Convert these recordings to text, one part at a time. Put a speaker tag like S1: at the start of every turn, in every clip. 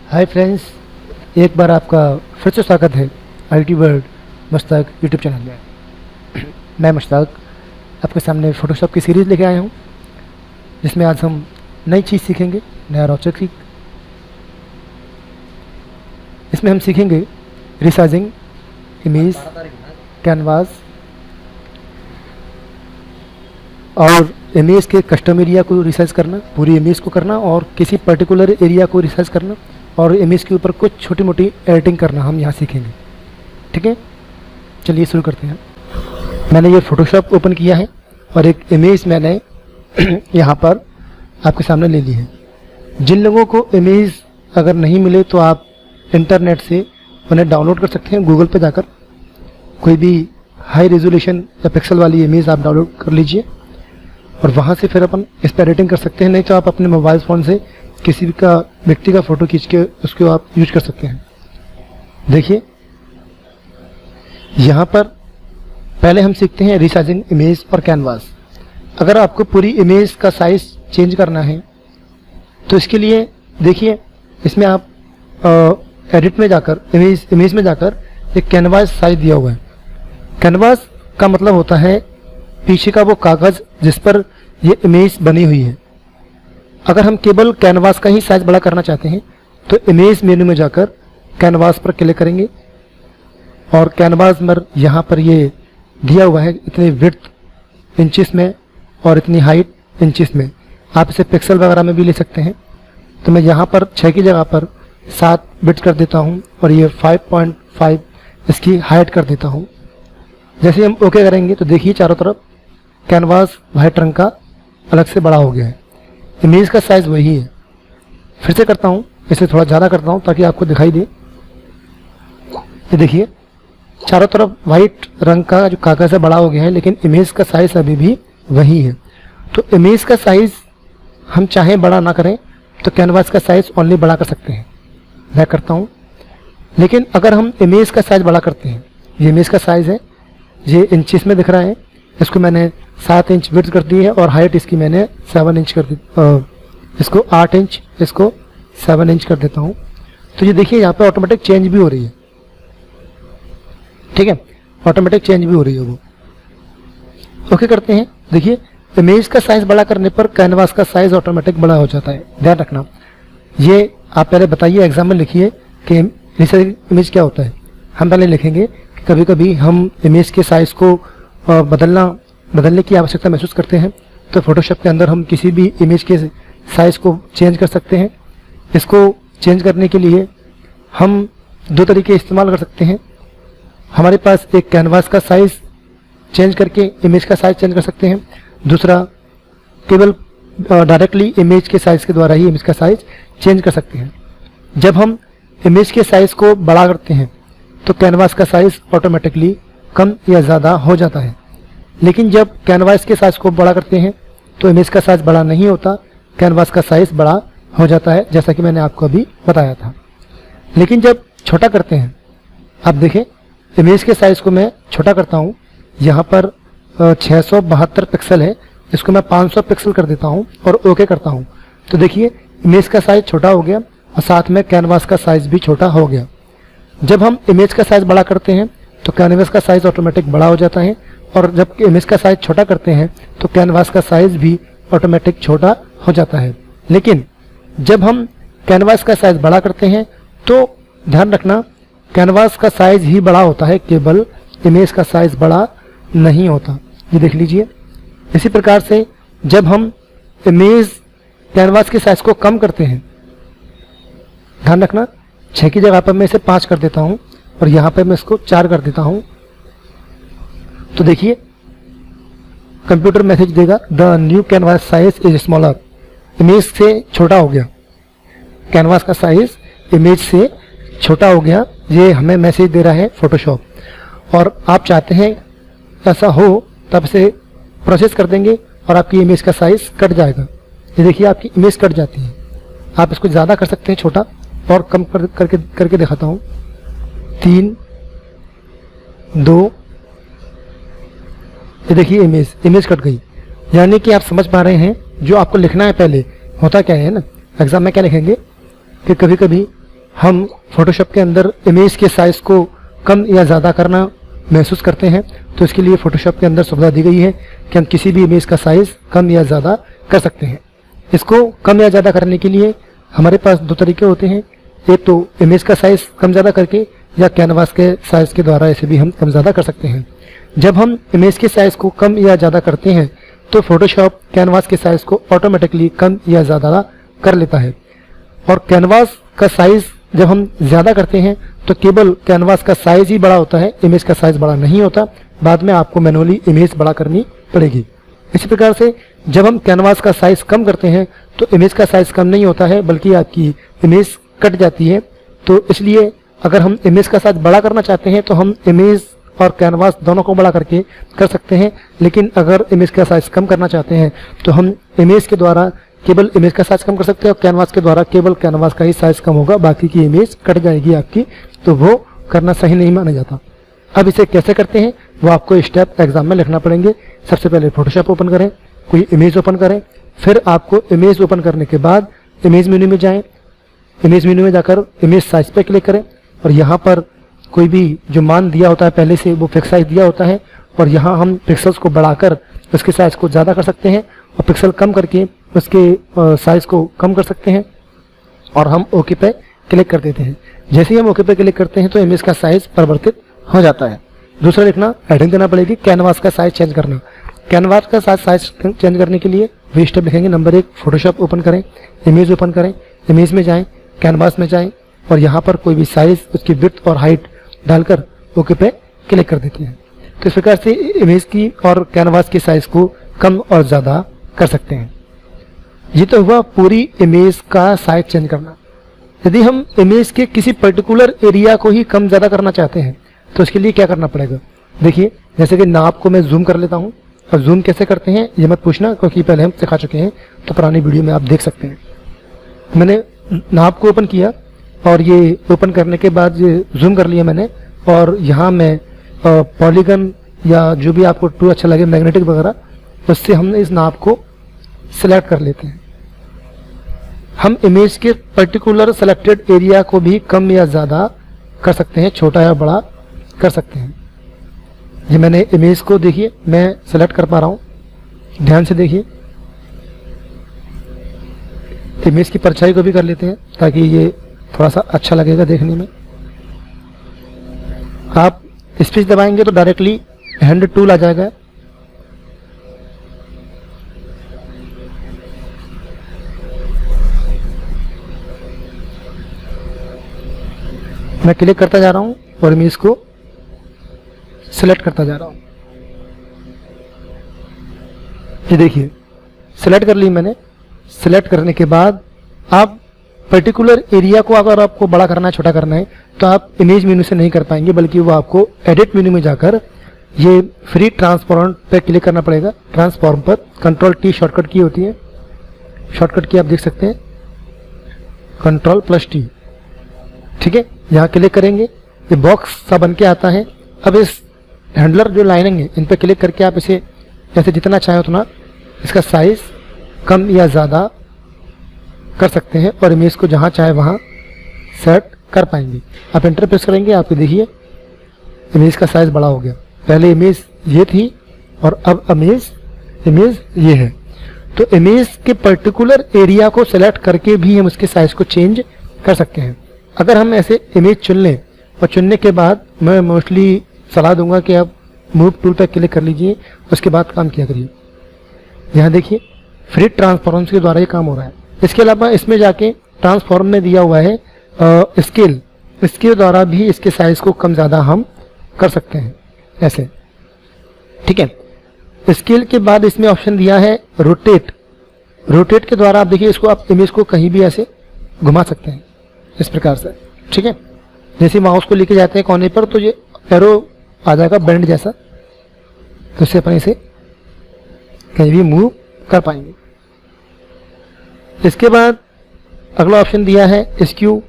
S1: Hi friends, एक बार आपका फिर से स्वागत है IT world Mushtaq YouTube channel में। मैं मुश्ताक आपके सामने फ़ोटोशॉप की सीरीज़ लेके आया हूँ, जिसमें आज हम नई चीज़ सीखेंगे, नया रोचक सीख। इसमें हम सीखेंगे रिसाइजिंग, इमेज, कैनवास और इमेज के कस्टम एरिया को रिसाइज करना, पूरी इमेज को करना और किसी पर्टिकुलर एरिया को रिसाइज करना और इमेज के ऊपर कुछ छोटी मोटी एडिटिंग करना हम यहाँ सीखेंगे। ठीक है, चलिए शुरू करते हैं। मैंने ये फ़ोटोशॉप ओपन किया है और एक इमेज मैंने यहाँ पर आपके सामने ले ली है। जिन लोगों को इमेज अगर नहीं मिले तो आप इंटरनेट से उन्हें डाउनलोड कर सकते हैं। गूगल पे जाकर कोई भी हाई रेजोल्यूशन या पिक्सल वाली इमेज आप डाउनलोड कर लीजिए और वहाँ से फिर अपन इस पर एडिटिंग कर सकते हैं। नहीं तो आप अपने मोबाइल फ़ोन से किसी भी का व्यक्ति का फ़ोटो खींच के उसको आप यूज कर सकते हैं। देखिए, यहाँ पर पहले हम सीखते हैं रिसाइजिंग इमेज और कैनवास। अगर आपको पूरी इमेज का साइज़ चेंज करना है तो इसके लिए देखिए, इसमें आप एडिट में जाकर इमेज में जाकर एक कैनवास साइज दिया हुआ है। कैनवास का मतलब होता है पीछे का वो कागज़ जिस पर ये इमेज बनी हुई है। अगर हम केवल कैनवास का ही साइज बड़ा करना चाहते हैं तो इमेज मेन्यू में जाकर कैनवास पर क्लिक करेंगे और कैनवास पर यहाँ पर ये दिया हुआ है इतनी विड्थ इंचेस में और इतनी हाइट इंचेस में। आप इसे पिक्सल वगैरह में भी ले सकते हैं। तो मैं यहाँ पर 6 की जगह पर 7 विड्थ कर देता हूँ और ये 5.5 इसकी हाइट कर देता हूँ। जैसे हम ओके करेंगे तो देखिए चारों तरफ कैनवास वाइट रंग का अलग से बड़ा हो गया है। इमेज का साइज़ वही है। फिर से करता हूँ, इसे थोड़ा ज़्यादा करता हूँ ताकि आपको दिखाई दे। ये देखिए चारों तरफ वाइट रंग का जो कागज़ है बड़ा हो गया है, लेकिन इमेज का साइज़ अभी भी वही है। तो इमेज का साइज़ हम चाहें बड़ा ना करें तो कैनवास का साइज़ ओनली बड़ा कर सकते हैं। मैं करता हूँ, लेकिन अगर हम इमेज का साइज़ बड़ा करते हैं, ये इमेज का साइज़ है, ये इंचेस में दिख रहा है, इसको मैंने 7 इंच विड्थ कर दी है और हाइट इसकी मैंने 7 इंच कर दी। इसको 8 इंच, इसको 7 इंच कर देता हूँ। तो ये देखिए यहाँ पे ऑटोमेटिक चेंज भी हो रही है। ठीक है, ऑटोमेटिक चेंज भी हो रही है वो। ओके करते हैं। देखिए, इमेज का साइज़ बड़ा करने पर कैनवास का साइज़ ऑटोमेटिक बड़ा हो जाता है। ध्यान रखना, ये आप पहले बताइए, एग्जाम में लिखिए कि रिसाइज इमेज क्या होता है। हम पहले लिखेंगे कि कभी कभी हम इमेज के साइज़ को बदलने की आवश्यकता महसूस करते हैं तो फोटोशॉप के अंदर हम किसी भी इमेज के साइज़ को चेंज कर सकते हैं। इसको चेंज करने के लिए हम 2 तरीके इस्तेमाल कर सकते हैं। हमारे पास एक कैनवास का साइज़ चेंज करके इमेज का साइज़ चेंज कर सकते हैं। दूसरा, केवल डायरेक्टली इमेज के साइज़ के द्वारा ही इमेज का साइज़ चेंज कर सकते हैं। जब हम इमेज के साइज़ को बड़ा करते हैं तो कैनवास का साइज़ ऑटोमेटिकली कम या ज़्यादा हो जाता है, लेकिन जब कैनवास के साइज़ को बड़ा करते हैं तो इमेज का साइज़ बड़ा नहीं होता, कैनवास का साइज़ बड़ा हो जाता है, जैसा कि मैंने आपको अभी बताया था। लेकिन जब छोटा करते हैं, आप देखें इमेज के साइज़ को मैं छोटा करता हूँ। यहाँ पर 672 पिक्सल है, इसको मैं 500 पिक्सल कर देता हूँ और ओके करता हूँ। तो देखिए इमेज का साइज़ छोटा हो गया और साथ में कैनवास का साइज़ भी छोटा हो गया। जब हम इमेज का साइज़ बड़ा करते हैं तो कैनवास का साइज़ ऑटोमेटिक बड़ा हो जाता है और जब इमेज का साइज़ छोटा करते हैं तो कैनवास का साइज़ भी ऑटोमेटिक छोटा हो जाता है। लेकिन जब हम कैनवास का साइज़ बड़ा करते हैं तो ध्यान रखना, कैनवास का साइज़ ही बड़ा होता है, केवल इमेज का साइज़ बड़ा नहीं होता। ये देख लीजिए। इसी प्रकार से जब हम इमेज कैनवास के साइज़ को कम करते हैं, ध्यान रखना 6 की जगह पर मैं इसे 5 कर देता हूँ और यहाँ पर मैं इसको 4 कर देता हूँ। तो देखिए कंप्यूटर मैसेज देगा, the new canvas size is smaller. Image से छोटा हो गया, कैनवास का साइज इमेज से छोटा हो गया, ये हमें मैसेज दे रहा है फोटोशॉप। और आप चाहते हैं ऐसा हो तब इसे प्रोसेस कर देंगे और आपकी इमेज का साइज कट जाएगा। ये देखिए आपकी इमेज कट जाती है। आप इसको ज़्यादा कर सकते हैं, छोटा और कम करके दिखाता हूँ। 3, 2, ये देखिए इमेज कट गई। यानी कि आप समझ पा रहे हैं जो आपको लिखना है पहले होता क्या है ना, एग्जाम में क्या लिखेंगे कि कभी कभी हम फोटोशॉप के अंदर इमेज के साइज को कम या ज़्यादा करना महसूस करते हैं, तो इसके लिए फोटोशॉप के अंदर सुविधा दी गई है कि हम किसी भी इमेज का साइज़ कम या ज़्यादा कर सकते हैं। इसको कम या ज़्यादा करने के लिए हमारे पास दो तरीके होते हैं। एक तो इमेज का साइज़ कम ज़्यादा करके, या कैनवास के साइज़ के द्वारा ऐसे भी हम कम ज़्यादा कर सकते हैं। जब हम इमेज के साइज़ को कम या ज़्यादा करते हैं तो फोटोशॉप कैनवास के साइज़ को ऑटोमेटिकली कम या ज़्यादा कर लेता है। और कैनवास का साइज़ जब हम ज़्यादा करते हैं तो केवल कैनवास का साइज़ ही बड़ा होता है, इमेज का साइज़ बड़ा नहीं होता। बाद में आपको मैनुअली इमेज बड़ा करनी पड़ेगी। इसी प्रकार से जब हम कैनवास का साइज़ कम करते हैं तो इमेज का साइज़ कम नहीं होता है, बल्कि आपकी इमेज कट जाती है। तो इसलिए अगर हम इमेज का साइज़ बड़ा करना चाहते हैं तो हम इमेज और कैनवास दोनों को बड़ा करके कर सकते हैं। लेकिन अगर इमेज का साइज़ कम करना चाहते हैं तो हम इमेज के द्वारा केवल इमेज का साइज़ कम कर सकते हैं, और कैनवास के द्वारा केवल कैनवास का ही साइज़ कम होगा, बाकी की इमेज कट जाएगी आपकी। तो वो करना सही नहीं माना जाता। अब इसे कैसे करते हैं वो आपको स्टेप एग्जाम में लिखना पड़ेंगे। सबसे पहले फोटोशॉप ओपन करें, कोई इमेज ओपन करें, फिर आपको इमेज ओपन करने के बाद इमेज मेन्यू में जाएं। इमेज मेन्यू में जाकर इमेज साइज पे क्लिक करें, और यहाँ पर कोई भी जो मान दिया होता है पहले से वो फिक्स साइज दिया होता है, और यहाँ हम पिक्सल्स को बढ़ाकर उसके साइज को ज़्यादा कर सकते हैं और पिक्सल कम करके उसके साइज को कम कर सकते हैं। और हम ओके पे क्लिक कर देते हैं। जैसे ही हम ओके पे क्लिक करते हैं तो इमेज का साइज परिवर्तित हो जाता है। दूसरा लिखना, हेडिंग देना पड़ेगी, कैनवास का साइज चेंज करना। कैनवास का साइज चेंज करने के लिए वे स्टेप लिखेंगे। नंबर 1, फोटोशॉप ओपन करें, इमेज ओपन करें, इमेज में जाएं, कैनवास में जाएं, और यहाँ पर कोई भी साइज, उसकी विड्थ और हाइट डालकर ओके पे क्लिक कर देते हैं। तो इस प्रकार से इमेज की और कैनवास की साइज को कम और ज़्यादा कर सकते हैं। ये तो हुआ पूरी इमेज का साइज चेंज करना। यदि हम इमेज के किसी पर्टिकुलर एरिया को ही कम ज़्यादा करना चाहते हैं तो इसके लिए क्या करना पड़ेगा। देखिए, जैसे कि नाप को मैं जूम कर लेता हूँ, और जूम कैसे करते हैं ये मत पूछना, क्योंकि पहले हम सिखा चुके हैं, तो पुरानी वीडियो में आप देख सकते हैं। मैंने नाप को ओपन किया और ये ओपन करने के बाद ये जूम कर लिया मैंने, और यहाँ मैं पॉलीगन या जो भी आपको टूल अच्छा लगे, मैग्नेटिक वगैरह, उससे हम इस नाप को सिलेक्ट कर लेते हैं। हम इमेज के पर्टिकुलर सेलेक्टेड एरिया को भी कम या ज़्यादा कर सकते हैं, छोटा या बड़ा कर सकते हैं। ये मैंने इमेज को देखिए मैं सेलेक्ट कर पा रहा हूँ, ध्यान से देखिए। इमेज की परछाई को भी कर लेते हैं ताकि ये थोड़ा सा अच्छा लगेगा देखने में। आप स्पेस दबाएंगे तो डायरेक्टली हैंड टूल आ जाएगा। मैं क्लिक करता जा रहा हूं और इमेज को सिलेक्ट करता जा रहा हूं। ये देखिए, सिलेक्ट कर ली मैंने। सिलेक्ट करने के बाद आप पर्टिकुलर एरिया को अगर आपको बड़ा करना है, छोटा करना है, तो आप इमेज मेन्यू से नहीं कर पाएंगे, बल्कि वो आपको एडिट मेन्यू में जाकर ये फ्री ट्रांसफॉर्म पे क्लिक करना पड़ेगा। ट्रांसफॉर्म पर Ctrl+T शॉर्टकट की होती है, शॉर्टकट की आप देख सकते हैं, Ctrl+T। ठीक है, यहाँ क्लिक करेंगे, ये बॉक्स सा बन के आता है। अब इस हैंडलर जो लाइनिंग है इन पे क्लिक करके आप इसे जैसे जितना चाहें उतना इसका साइज कम या ज़्यादा कर सकते हैं, और इमेज को जहाँ चाहे वहाँ सेट कर पाएंगे। आप एंटर प्रेस करेंगे, आपको देखिए इमेज का साइज बड़ा हो गया। पहले इमेज ये थी और अब इमेज ये है। तो इमेज के पर्टिकुलर एरिया को सेलेक्ट करके भी हम उसके साइज को चेंज कर सकते हैं। अगर हम ऐसे इमेज चुन लें और चुनने के बाद मैं मोस्टली सलाह दूंगा कि आप मूव टूल पर क्लिक कर लीजिए, उसके बाद काम किया करिए। यहाँ देखिए फ्री ट्रांसफॉर्म के द्वारा ये काम हो रहा है। इसके अलावा इसमें जाके ट्रांसफॉर्म में दिया हुआ है स्केल, इसके द्वारा भी इसके साइज को कम ज़्यादा हम कर सकते हैं ऐसे। ठीक है, स्केल के बाद इसमें ऑप्शन दिया है रोटेट। रोटेट के द्वारा आप देखिए इसको, आप इमेज को कहीं भी ऐसे घुमा सकते हैं इस प्रकार से। ठीक है, जैसे माउस को लेके जाते हैं कोने पर तो ये एरो आ जाएगा बेंड जैसा, तो इससे अपन इसे कहीं भी मूव कर पाएंगे। इसके बाद अगला ऑप्शन दिया है स्क्यू।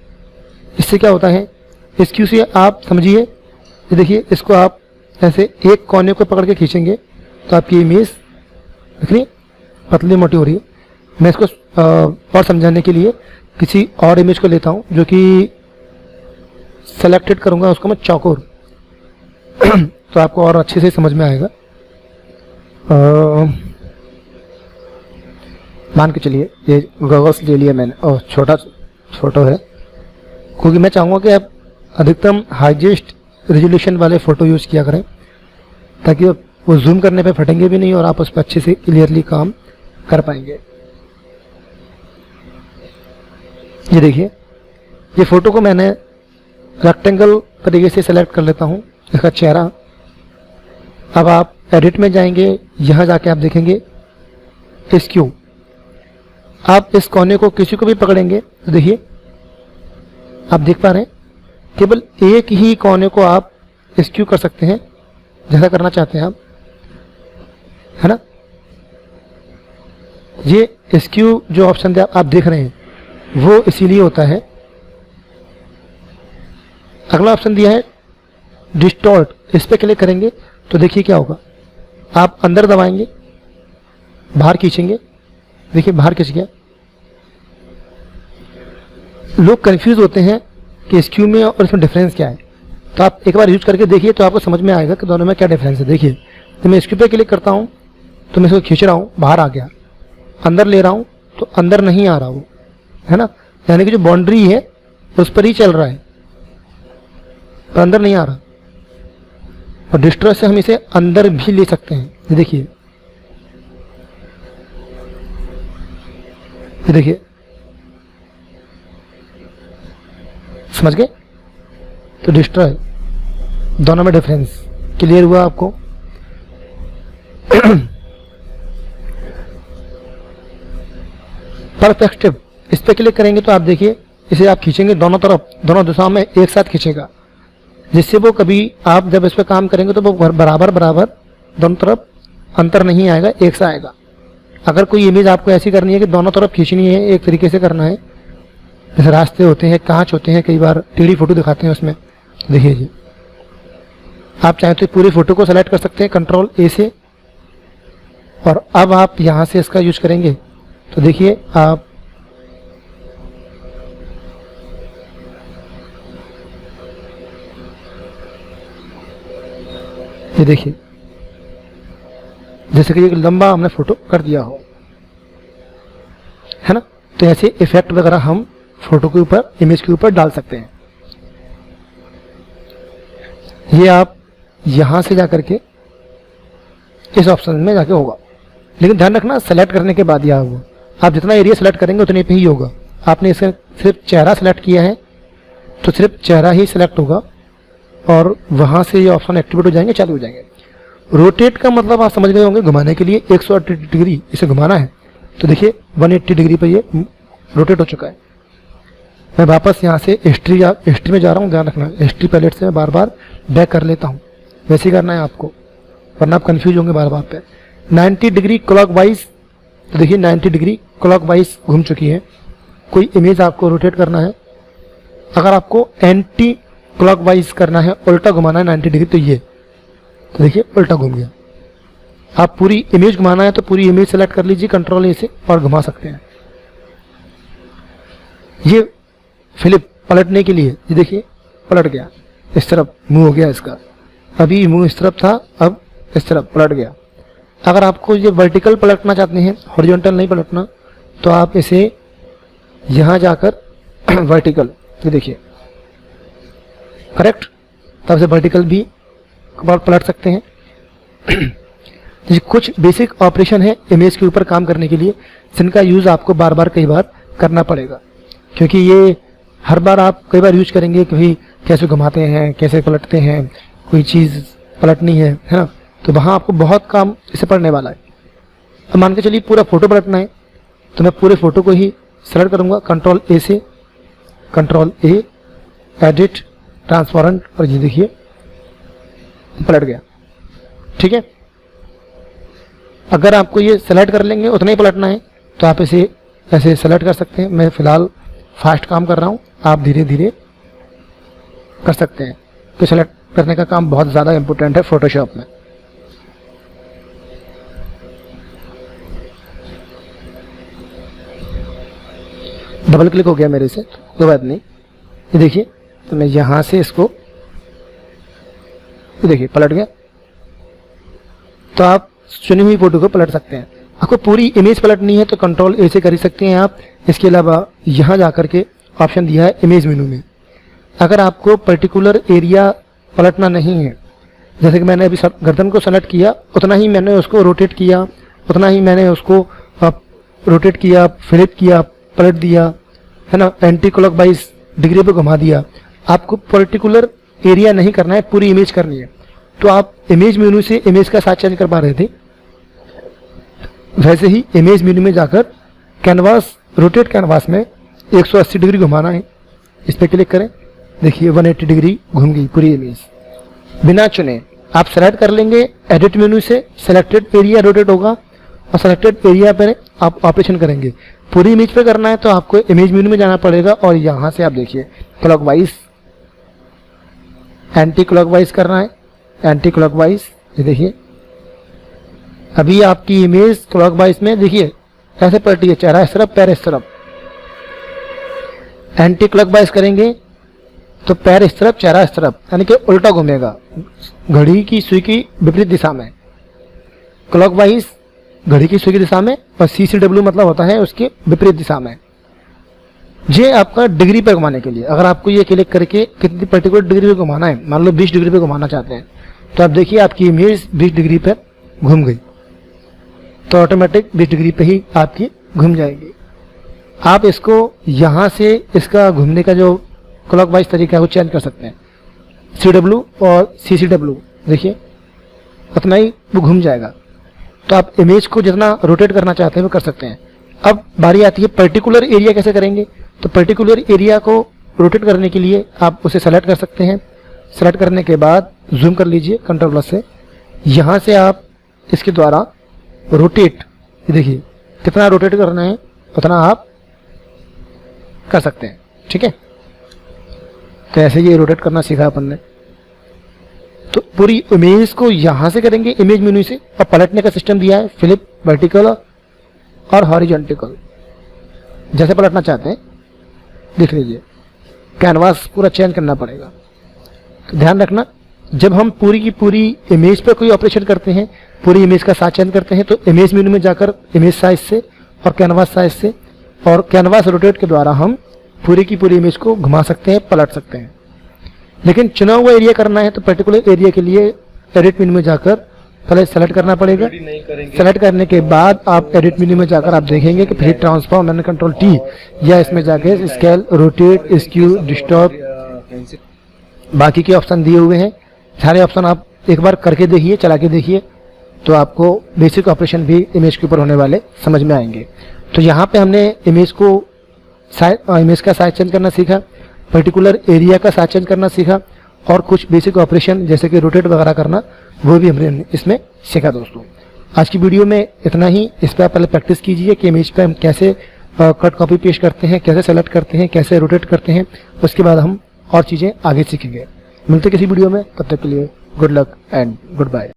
S1: इससे क्या होता है, स्क्यू से आप समझिए, ये देखिए इसको आप ऐसे एक कोने को पकड़ के खींचेंगे तो आपकी इमेज देख रही पतली मोटी हो रही है। मैं इसको और समझाने के लिए किसी और इमेज को लेता हूँ जो कि सेलेक्टेड करूंगा उसको मैं चौकोर तो आपको और अच्छे से समझ में आएगा। मान के चलिए ये गॉगल्स ले लिया मैंने, और छोटा फोटो है, क्योंकि मैं चाहूँगा कि आप अधिकतम हाईएस्ट रेजोल्यूशन वाले फ़ोटो यूज़ किया करें, ताकि वो जूम करने पे फटेंगे भी नहीं और आप उस पर अच्छे से क्लियरली काम कर पाएंगे। ये देखिए, ये फ़ोटो को मैंने रेक्टेंगल तरीके से सेलेक्ट कर लेता हूँ, इसका चेहरा। अब आप एडिट में जाएंगे, यहाँ जाके आप देखेंगे स्क्यू। आप इस कोने को किसी को भी पकड़ेंगे तो देखिए आप देख पा रहे हैं, केवल एक ही कोने को आप स्क्यू कर सकते हैं जैसा करना चाहते हैं आप, है ना। ये स्क्यू जो ऑप्शन आप देख रहे हैं वो इसीलिए होता है। अगला ऑप्शन दिया है डिस्टॉर्ट, इस पे क्लिक करेंगे तो देखिए क्या होगा। आप अंदर दबाएंगे, बाहर खींचेंगे, देखिए बाहर खींच गया। लोग कंफ्यूज होते हैं कि स्क्यू में और इसमें डिफरेंस क्या है, तो आप एक बार यूज करके देखिए तो आपको समझ में आएगा कि दोनों में क्या डिफरेंस है। देखिए, तो मैं स्क्यू पे क्लिक करता हूँ तो मैं इसको खींच रहा हूँ, बाहर आ गया। अंदर ले रहा हूँ तो अंदर नहीं आ रहा वो, है ना, यानी कि जो बाउंड्री है उस पर ही चल रहा है, पर अंदर नहीं आ रहा। और डिस्टॉर्ट से हम इसे अंदर भी ले सकते हैं। ये देखिए, ये देखिए, समझ गए। तो डिस्ट्रॉय, दोनों में डिफरेंस क्लियर हुआ आपको। परस्पेक्टिव, इस पे क्लिक करेंगे तो आप देखिए इसे आप खींचेंगे दोनों तरफ, दोनों दिशाओं में एक साथ खींचेगा, जिससे वो कभी आप जब इस पे काम करेंगे तो वो बराबर बराबर दोनों तरफ अंतर नहीं आएगा, एक सा आएगा। अगर कोई इमेज आपको ऐसी करनी है कि दोनों तरफ खींचनी है, एक तरीके से करना है, जैसे रास्ते होते हैं, कांच होते हैं, कई बार टेढ़ी फोटो दिखाते हैं उसमें, देखिए जी। आप चाहें तो पूरी फोटो को सेलेक्ट कर सकते हैं कंट्रोल ए से, और अब आप यहाँ से इसका यूज करेंगे तो देखिए आप ये देखिए जैसे कि एक लंबा हमने फोटो कर दिया हो, है ना। तो ऐसे इफेक्ट वगैरह हम फोटो के ऊपर, इमेज के ऊपर डाल सकते हैं। ये आप यहां से जाकर के इस ऑप्शन में जाके होगा, लेकिन ध्यान रखना सेलेक्ट करने के बाद यह होगा। आप जितना एरिया सेलेक्ट करेंगे उतने पे ही होगा। आपने इसे सिर्फ चेहरा सेलेक्ट किया है तो सिर्फ चेहरा ही सिलेक्ट होगा, और वहां से ये ऑप्शन एक्टिवेट हो जाएंगे, चालू हो जाएंगे। रोटेट का मतलब आप समझ गए होंगे, घुमाने के लिए 180 डिग्री इसे घुमाना है। तो देखिए 180 डिग्री पर ये रोटेट हो चुका है। मैं वापस यहाँ से हिस्ट्री में जा रहा हूँ, ध्यान रखना हिस्ट्री पैलेट से मैं बार बार बैक कर लेता हूँ, वैसे ही करना है आपको, वरना आप कंफ्यूज होंगे बार बार पे। 90 डिग्री क्लॉकवाइज, तो देखिए 90 डिग्री क्लॉकवाइज घूम चुकी है। कोई इमेज आपको रोटेट करना है, अगर आपको एंटी क्लॉकवाइज करना है, उल्टा घुमाना है 90 डिग्री, तो ये, तो देखिए उल्टा घूम गया। आप पूरी इमेज घुमाना है तो पूरी इमेज सेलेक्ट कर लीजिए कंट्रोल ए से और घुमा सकते हैं। ये फ्लिप पलटने के लिए, ये देखिए पलट गया, इस तरफ मुंह हो गया इसका। अभी मुंह इस तरफ था, अब इस तरफ पलट गया। अगर आपको ये वर्टिकल पलटना चाहते हैं, हॉरिजॉन्टल नहीं पलटना, तो आप इसे यहां जाकर वर्टिकल, ये देखिए करेक्ट, तब से वर्टिकल भी पलट सकते हैं। कुछ बेसिक ऑपरेशन है इमेज के ऊपर काम करने के लिए, जिनका यूज़ आपको बार बार कई बार करना पड़ेगा, क्योंकि ये हर बार आप कई बार यूज करेंगे कि भाई कैसे घुमाते हैं, कैसे पलटते हैं, कोई चीज़ पलटनी है ना, तो वहाँ आपको बहुत काम इसे पढ़ने वाला है। अब मान के चलिए पूरा फोटो पलटना है, तो मैं पूरे फोटो को ही सेलेक्ट करूँगा कंट्रोल ए से, कंट्रोल ए, एडिट, ट्रांसपेरेंट, और ये देखिए पलट गया। ठीक है, अगर आपको ये सेलेक्ट कर लेंगे उतना ही पलटना है तो आप इसे ऐसे सेलेक्ट कर सकते हैं। मैं फिलहाल फास्ट काम कर रहा हूँ, आप धीरे धीरे कर सकते हैं। तो सेलेक्ट करने का काम बहुत ज़्यादा इंपॉर्टेंट है फोटोशॉप में। डबल क्लिक हो गया मेरे से, कोई बात नहीं। ये देखिए तो मैं यहाँ से इसको देखिए पलट गया। तो आप चुनी हुई फोटो को पलट सकते हैं। आपको पूरी इमेज पलटनी है तो कंट्रोल ए से कर ही सकते हैं आप। इसके अलावा यहाँ जाकर के ऑप्शन दिया है इमेज मेनू में। अगर आपको पर्टिकुलर एरिया पलटना नहीं है, जैसे कि मैंने अभी गर्दन को सेलेक्ट किया, उतना ही मैंने उसको रोटेट किया, उतना ही मैंने उसको रोटेट किया, फ्लिप किया, पलट दिया, है ना, एंटी क्लॉकवाइज डिग्री पे घुमा दिया। आपको पर्टिकुलर एरिया नहीं करना है, पूरी इमेज करनी है। तो आप इमेज मेनू से इमेज का साइज चेंज कर पा रहे थे, वैसे ही इमेज मेनू में जाकर कैनवास, रोटेट कैनवास में 180 डिग्री घुमाना है। इस पर क्लिक करें, देखिए 180 डिग्री घूम गई पूरी इमेज बिना चुने। आप सेलेक्ट कर लेंगे एडिट मेनू से, सेलेक्टेड एरिया रोटेट होगा और सेलेक्टेड एरिया पर आप ऑपरेशन करेंगे। पूरी इमेज पे करना है तो आपको इमेज मेनू में जाना पड़ेगा और यहाँ से आप देखिए क्लॉकवाइज, एंटी क्लॉकवाइज करना है, एंटी क्लॉकवाइज। ये देखिए अभी आपकी इमेज क्लॉकवाइज में देखिए ऐसे पलटी है, चेहरा इस तरफ, पैर इस तरफ। एंटी क्लॉकवाइज करेंगे तो पैर इस तरफ, चेहरा इस तरफ, यानी कि उल्टा घूमेगा, घड़ी की सुई की विपरीत दिशा में। क्लॉकवाइज घड़ी की सुई की दिशा में और CCW मतलब होता है उसके विपरीत दिशा में। ये आपका डिग्री पर घुमाने के लिए, अगर आपको ये क्लिक करके कितनी पर्टिकुलर डिग्री पे घुमाना है, मान लो 20 डिग्री पे घुमाना चाहते हैं, तो आप देखिए आपकी इमेज 20 डिग्री पर घूम गई, तो ऑटोमेटिक 20 डिग्री पे ही आपकी घूम जाएगी। आप इसको यहाँ से इसका घूमने का जो क्लॉकवाइज तरीका है वो चेंज कर सकते हैं। CW और CCW देखिए उतना ही वो घूम जाएगा। तो आप इमेज को जितना रोटेट करना चाहते हैं वो कर सकते हैं। अब बारी आती है पर्टिकुलर एरिया कैसे करेंगे। तो पर्टिकुलर एरिया को रोटेट करने के लिए आप उसे सेलेक्ट कर सकते हैं। सेलेक्ट करने के बाद जूम कर लीजिए कंट्रोल प्लस से। यहाँ से आप इसके द्वारा रोटेट, देखिए कितना रोटेट करना है उतना आप कर सकते हैं, ठीक है। तो ऐसे ये रोटेट करना सीखा अपन ने। तो पूरी इमेज को यहाँ से करेंगे इमेज मेनू से, और पलटने का सिस्टम दिया है फ्लिप, वर्टिकल और हॉरिजॉन्टल, जैसे पलटना चाहते हैं देख लीजिए। कैनवास पूरा चेंज करना पड़ेगा। तो ध्यान रखना, जब हम पूरी की पूरी इमेज पर कोई ऑपरेशन करते हैं, पूरी इमेज का साइज चेंज करते हैं, तो इमेज मेनू में जाकर इमेज साइज से और कैनवास साइज से और कैनवास रोटेट के द्वारा हम पूरी की पूरी इमेज को घुमा सकते हैं, पलट सकते हैं। लेकिन चुना हुआ एरिया करना है तो पर्टिकुलर एरिया के लिए एडिट मेनू में जाकर पहले सेलेक्ट करना पड़ेगा। सेलेक्ट करने के बाद आप एडिट मेनू में जाकर आप देखेंगे कि फिर ट्रांसफॉर्म मैंने कंट्रोल T या इसमें जाके स्केल, रोटेट, स्क्यू, डिस्टॉर्ट, बाकी के ऑप्शन दिए हुए हैं। सारे ऑप्शन आप एक बार करके देखिए, चला के देखिए, तो आपको बेसिक ऑपरेशन भी इमेज के ऊपर होने वाले समझ में आएंगे। तो यहाँ पे हमने इमेज का साइज चेंज करना सीखा, पर्टिकुलर एरिया का साइज चेंज करना सीखा, और कुछ बेसिक ऑपरेशन जैसे कि रोटेट वगैरह करना वो भी हमने इसमें सीखा। दोस्तों आज की वीडियो में इतना ही। इस पर आप पहले प्रैक्टिस कीजिए कि इमेज पे हम कैसे कट कॉपी पेस्ट करते हैं, कैसे सेलेक्ट करते हैं, कैसे रोटेट करते हैं। उसके बाद हम और चीज़ें आगे सीखेंगे। मिलते किसी वीडियो में, तब तक के लिए good luck and good bye.